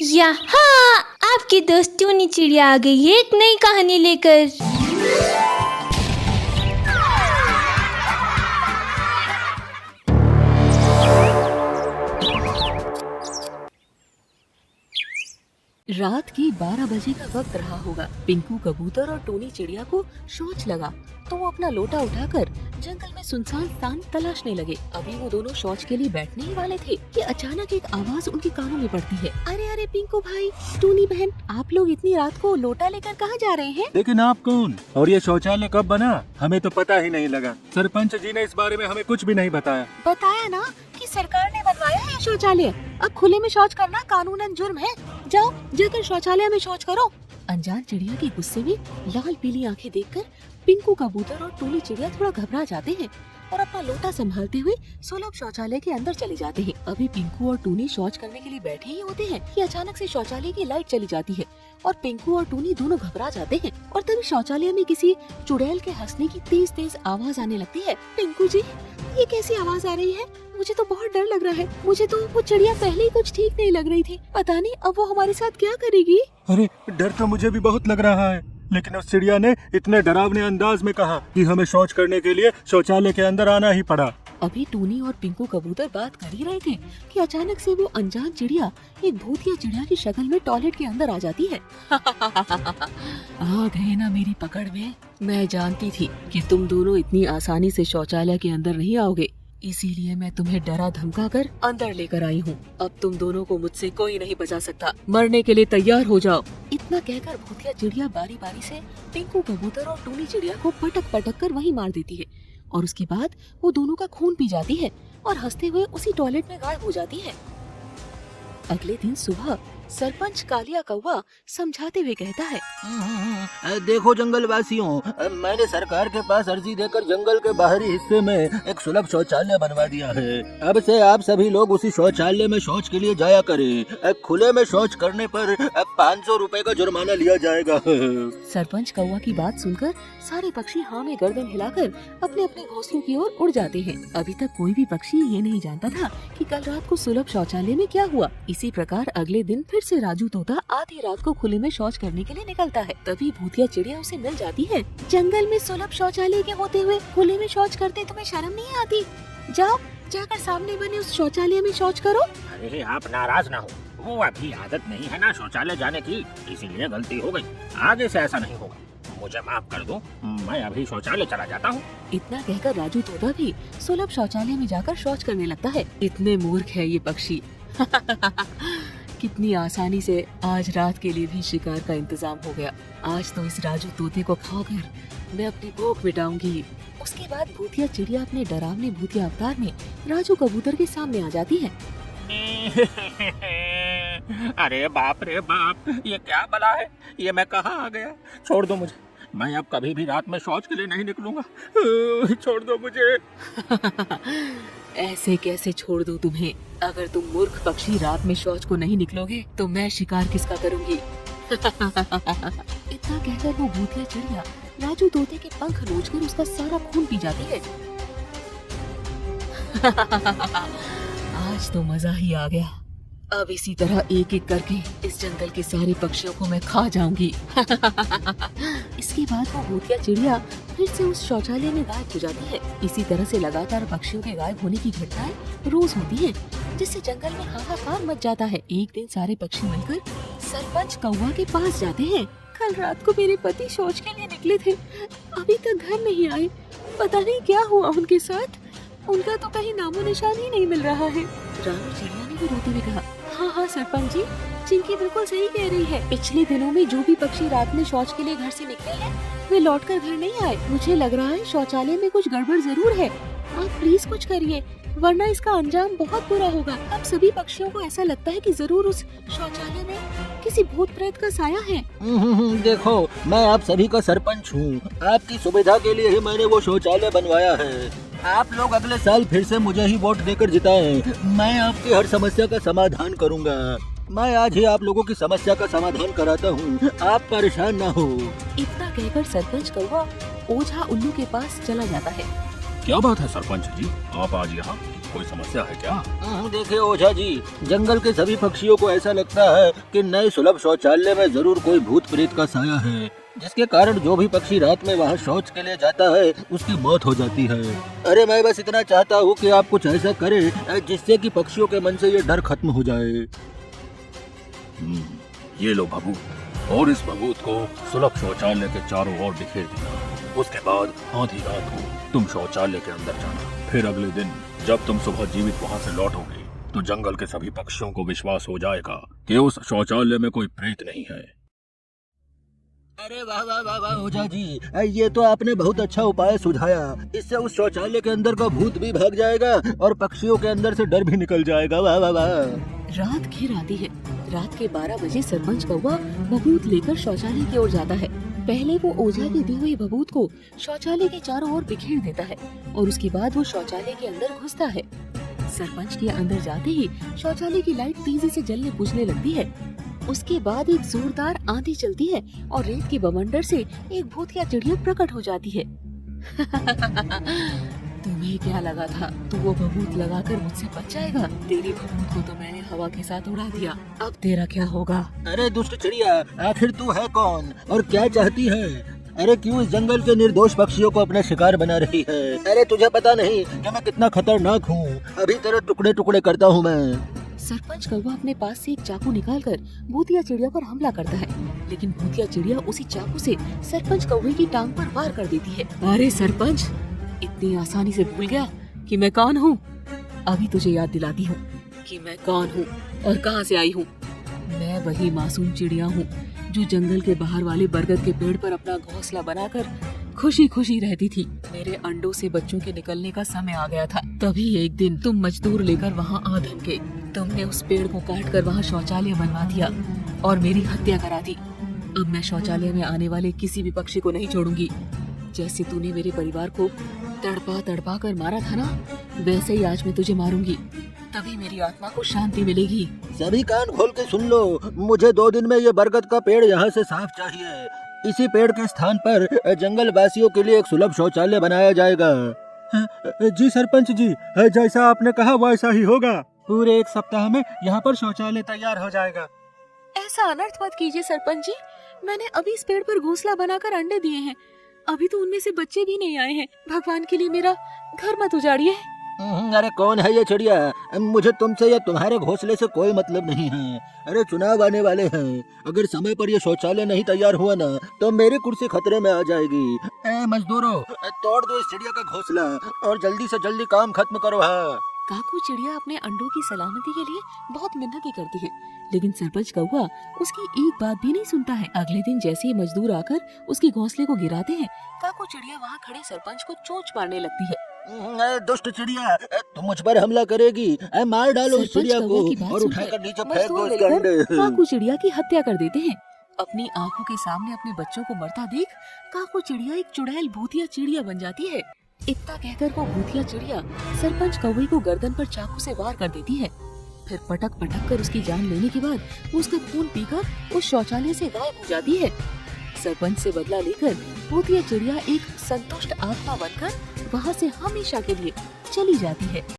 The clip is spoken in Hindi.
यहाँ आपकी दोस्त टूनी चिड़िया आ गई है एक नई कहानी लेकर। रात की 12 बजे का वक्त रहा होगा। पिंकू कबूतर और टोनी चिड़िया को शौच लगा तो वो अपना लोटा उठाकर जंगल में सुनसान स्थान तलाशने लगे। अभी वो दोनों शौच के लिए बैठने ही वाले थे कि अचानक एक आवाज उनके कानों में पड़ती है। अरे अरे पिंकू भाई, टोनी बहन, आप लोग इतनी रात को लोटा लेकर कहाँ जा रहे हैं? लेकिन आप कौन और ये शौचालय कब बना, हमें तो पता ही नहीं लगा। सरपंच जी ने इस बारे में हमें कुछ भी नहीं बताया। बताया ना कि सरकार ने बनवाया है शौचालय। अब खुले में शौच करना कानूनन जुर्म है। जाओ जाकर शौचालय में शौच करो। अनजान चिड़िया के गुस्से में लाल पीली आंखें देखकर पिंकू कबूतर और टोनी चिड़िया थोड़ा घबरा जाते हैं और अपना लोटा संभालते हुए सुलभ शौचालय के अंदर चले जाते हैं। अभी पिंकू और टोनी शौच करने के लिए बैठे ही होते हैं कि अचानक से शौचालय की लाइट चली जाती है और पिंकू और टोनी दोनों घबरा जाते हैं। और तभी शौचालय में किसी चुड़ैल के हंसने की तेज तेज आवाज आने लगती है। पिंकू जी, ये कैसी आवाज आ रही है? मुझे तो बहुत डर लग रहा है। मुझे तो वो चिड़िया पहले ही कुछ ठीक नहीं लग रही थी। पता नहीं अब वो हमारे साथ क्या करेगी। अरे डर तो मुझे भी बहुत लग रहा है, लेकिन उस चिड़िया ने इतने डरावने अंदाज में कहा कि हमें शौच करने के लिए शौचालय के अंदर आना ही पड़ा। अभी टोनी और पिंकू कबूतर बात कर ही रहे थे कि अचानक से वो अनजान चिड़िया एक भूतिया चिड़िया की शक्ल में टॉयलेट के अंदर आ जाती है। आ गए ना मेरी पकड़ में। मैं जानती थी कि तुम दोनों इतनी आसानी से शौचालय के अंदर नहीं आओगे, इसीलिए मैं तुम्हें डरा धमका कर अंदर लेकर आई हूँ। अब तुम दोनों को मुझसे कोई नहीं बचा सकता। मरने के लिए तैयार हो जाओ। इतना कहकर भूतिया चिड़िया बारी बारी से पिंकू कबूतर और टोनी चिड़िया को पटक पटक कर वहीं मार देती है और उसके बाद वो दोनों का खून पी जाती है और हंसते हुए उसी टॉयलेट में गायब हो जाती है। अगले दिन सुबह सरपंच कालिया कौवा समझाते हुए कहता है, देखो जंगल वासियों, मैंने सरकार के पास अर्जी देकर जंगल के बाहरी हिस्से में एक सुलभ शौचालय बनवा दिया है। अब से आप सभी लोग उसी शौचालय में शौच के लिए जाया करें। खुले में शौच करने पर 500 रुपए का जुर्माना लिया जाएगा। सरपंच कौवा की बात सुनकर सारे पक्षी हाँ में गर्दन हिलाकर अपने अपने घोंसलों की ओर उड़ जाते हैं। अभी तक कोई भी पक्षी ये नहीं जानता था कि कल रात को सुलभ शौचालय में क्या हुआ। इसी प्रकार अगले दिन फिर से राजू तोता आधी रात को खुले में शौच करने के लिए निकलता है। तभी भूतिया चिड़िया उसे मिल जाती है। जंगल में सुलभ शौचालय के होते हुए खुले में शौच करते तुम्हें शर्म नहीं आती? जाओ जाकर सामने बने उस शौचालय में शौच करो। अरे आप नाराज ना हो, वो अभी आदत नहीं है ना शौचालय जाने की, इसीलिए गलती हो गई। आगे से ऐसा नहीं होगा, मुझे माफ कर दो, मैं अभी शौचालय चला जाता हूँ। इतना कहकर राजू तोता भी सुलभ शौचालय में जाकर शौच करने लगता है। इतने मूर्ख है ये पक्षी। कितनी आसानी से आज रात के लिए भी शिकार का इंतजाम हो गया। आज तो इस राजू तोते को खाकर मैं अपनी भूख मिटाऊंगी। उसके बाद भूतिया चिड़िया अपने डरावने भूतिया अवतार में राजू कबूतर के सामने आ जाती है। अरे बाप रे बाप, ये क्या बला है? ये मैं कहाँ आ गया? छोड़ दो मुझे, मैं अब कभी भी रात में शौच के लिए नहीं निकलूंगा। छोड़ दो मुझे। ऐसे कैसे छोड़ दूं तुम्हें? अगर तुम मूर्ख पक्षी रात में शौच को नहीं निकलोगे तो मैं शिकार किसका करूंगी? इतना कहकर वो भूतिया चिड़िया राजू तोते के पंख नोचकर उसका सारा खून पी जाती है। आज तो मजा ही आ गया। अब इसी तरह एक एक करके इस जंगल के सारे पक्षियों को मैं खा जाऊंगी। इसके बाद वो भूतिया चिड़िया फिर से उस शौचालय में गायब हो जाती है। इसी तरह से लगातार पक्षियों के गायब होने की घटनाएं रोज होती हैं, जिससे जंगल में हाहाकार मच जाता है। एक दिन सारे पक्षी मिलकर सरपंच कौवा के पास जाते हैं। कल रात को मेरे पति शौच के लिए निकले थे, अभी तक घर नहीं आए। पता नहीं क्या हुआ उनके साथ, उनका तो कहीं नामो निशान ही नहीं मिल रहा है। रानू चिड़िया ने भी रोते हुए कहा, हाँ हाँ सरपंच जी, चिंकी बिल्कुल सही कह रही है। पिछले दिनों में जो भी पक्षी रात में शौच के लिए घर से निकले हैं, वे लौटकर घर नहीं आए। मुझे लग रहा है शौचालय में कुछ गड़बड़ जरूर है। आप प्लीज कुछ करिए, वरना इसका अंजाम बहुत बुरा होगा। अब सभी पक्षियों को ऐसा लगता है कि जरूर उस शौचालय में किसी भूत प्रेत का साया है। देखो, मैं आप सभी का सरपंच हूँ। आपकी सुविधा के लिए ही मैंने वो शौचालय बनवाया है। आप लोग अगले साल फिर से मुझे ही वोट देकर जिताएं। मैं आपकी हर समस्या का समाधान करूंगा। मैं आज ही आप लोगों की समस्या का समाधान कराता हूँ, आप परेशान ना हो। इतना कहकर सरपंच कौवा ओझा उल्लू के पास चला जाता है। क्या बात है सरपंच जी, आप आज यहाँ? कोई समस्या है क्या? देखिए ओझा जी, जंगल के सभी पक्षियों को ऐसा लगता है कि नए सुलभ शौचालय में जरूर कोई भूत प्रेत का साया है, जिसके कारण जो भी पक्षी रात में वहाँ शौच के लिए जाता है उसकी मौत हो जाती है। अरे मैं बस इतना चाहता हूँ कि आप कुछ ऐसा करें जिससे कि पक्षियों के मन से ये डर खत्म हो जाए। ये लो भभूत, और इस भभूत को सुलभ शौचालय के चारों ओर बिखेर देना। उसके बाद आधी रात को तुम शौचालय के अंदर जाना। फिर अगले दिन जब तुम सुबह जीवित वहाँ से लौटोगे तो जंगल के सभी पक्षियों को विश्वास हो जाएगा कि उस शौचालय में कोई प्रेत नहीं है। अरे वाह वाह वाह वाह ओझा जी, ये तो आपने बहुत अच्छा उपाय सुझाया। इससे उस शौचालय के अंदर का भूत भी भाग जाएगा और पक्षियों के अंदर से डर भी निकल जाएगा। वाह वाह वाह। रात घिर आती है। रात के 12 बजे सरपंच कौवा भभूत लेकर शौचालय की ओर जाता है। पहले वो ओझा की दी हुई भभूत को शौचालय के चारों ओर बिखेर देता है और उसके बाद वो शौचालय के अंदर घुसता है। सरपंच के अंदर जाते ही शौचालय की लाइट तेजी से जलने बुझने लगती है। उसके बाद एक जोरदार आंधी चलती है और रेत के बवंडर से एक भूतिया चिड़िया प्रकट हो जाती है। तुम्हें क्या लगा था तू वो भभूत लगाकर मुझसे बच जाएगा? तेरी भभूत को तो मैंने हवा के साथ उड़ा दिया, अब तेरा क्या होगा? अरे दुष्ट चिड़िया, आखिर तू है कौन और क्या चाहती है? अरे क्यों इस जंगल के निर्दोष पक्षियों को अपना शिकार बना रही है? अरे तुझे पता नहीं कि मैं कितना खतरनाक हूँ? अभी तेरे टुकड़े टुकड़े करता हूँ मैं। सरपंच कौवा अपने पास से एक चाकू निकालकर भूतिया चिड़िया पर हमला करता है, लेकिन भूतिया चिड़िया उसी चाकू से सरपंच कौवे की टांग पर वार कर देती है। अरे सरपंच, इतनी आसानी से भूल गया कि मैं कौन हूँ? अभी तुझे याद दिलाती हूँ कि मैं कौन हूँ और कहाँ से आई हूँ। मैं वही मासूम चिड़िया हूँ जो जंगल के बाहर वाले बरगद के पेड़ पर अपना घोंसला बनाकर खुशी खुशी रहती थी। मेरे अंडों से बच्चों के निकलने का समय आ गया था। तभी एक दिन तुम मजदूर लेकर वहाँ आ धमके। तुमने उस पेड़ को काट कर वहाँ शौचालय बनवा दिया और मेरी हत्या करा दी। अब मैं शौचालय में आने वाले किसी भी पक्षी को नहीं छोड़ूंगी। जैसे तूने मेरे परिवार को तड़पा तड़पा कर मारा था ना, वैसे ही आज मैं तुझे मारूंगी। तभी मेरी आत्मा को शांति मिलेगी। सभी कान खोल के सुन लो, मुझे 2 दिन में ये बरगद का पेड़ यहाँ से साफ चाहिए। इसी पेड़ के स्थान पर जंगल वासियों के लिए एक सुलभ शौचालय बनाया जाएगा। जी सरपंच जी, जैसा आपने कहा वैसा ही होगा। पूरे 1 सप्ताह में यहाँ पर शौचालय तैयार हो जाएगा। ऐसा अनर्थ मत कीजिए सरपंच जी, मैंने अभी इस पेड़ पर घोंसला बनाकर अंडे दिए हैं। अभी तो उनमें से बच्चे भी नहीं आए हैं। भगवान के लिए मेरा घर मत उजाड़िए। अरे कौन है ये चिड़िया? मुझे तुमसे या तुम्हारे घोंसले से कोई मतलब नहीं है। अरे चुनाव आने वाले हैं, अगर समय पर ये शौचालय नहीं तैयार हुआ ना तो मेरी कुर्सी खतरे में आ जाएगी। मजदूरों, तोड़ दो इस चिड़िया का घोंसला और जल्दी से जल्दी काम खत्म करो। हाँ। काकू चिड़िया अपने अंडों की सलामती के लिए बहुत मिन्नतें करती है, लेकिन सरपंच कौवा उसकी एक बात भी नहीं सुनता है। अगले दिन जैसे ही मजदूर आकर उसके घोंसले को गिराते हैं, काकू चिड़िया वहाँ खड़े सरपंच को चोंच मारने लगती है। दुष्ट चिड़िया, तुम मुझ पर हमला करेगी? मार डालो इस चिड़िया को और उठाकर नीचे फेंक दो इसके अंडे। काकू चिड़िया की हत्या कर देते हैं। अपनी आंखों के सामने अपने बच्चों को मरता देख काकू चिड़िया एक चुड़ैल भूतिया चिड़िया बन जाती है। इतना कहकर वो भूतिया चिड़िया सरपंच कौवे को गर्दन पर चाकू से वार कर देती है। फिर पटक पटक कर उसकी जान लेने के बाद वो उसका खून पीकर उस शौचालय से गायब हो जाती है। सरपंच से बदला लेकर भूतिया चिड़िया एक संतुष्ट आत्मा बनकर वहाँ से हमेशा के लिए चली जाती है।